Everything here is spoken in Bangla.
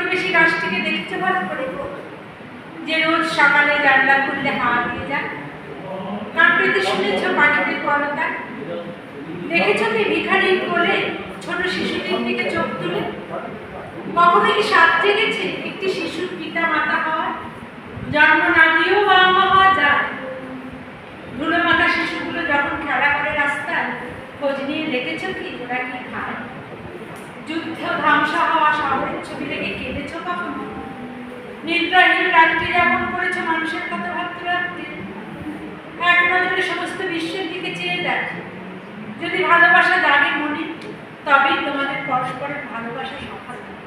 প্রতিবেশী গাছটিকে দেখতে ভালো করে, যে রোজ সকালে জানলা খুললে হাওয়া দিয়ে যায়? কাঁকড়িতে শুনেছ পাখিদের কলতা? দেখেছ কি ভিখারির কোলে ছোট শিশুটির দিকে চোখ তুলে? কখনো কি সাত জেগেছে একটি শিশুর পিতা মাতা হওয়ার? জন্ম না দিয়েও বাবা মা হওয়া যায়। ধুলো মাথা শিশুগুলো যখন খেলা করে রাস্তায়, খোঁজ নিয়ে দেখেছ কি ওরা কি খায়? যুদ্ধ ধ্বংস হওয়া শহরের ছবি দেখে কেঁদেছ কখনো? নিদ্রাহীন রাত্রি যাপন করেছ মানুষের কথা ভাবতে ভাবতে? এক নজরে সমস্ত বিশ্বের দিকে চেয়ে দেখ, যদি ভালোবাসা জাগে মনে, তবেই তোমাদের পরস্পরের ভালোবাসা সফল হবে।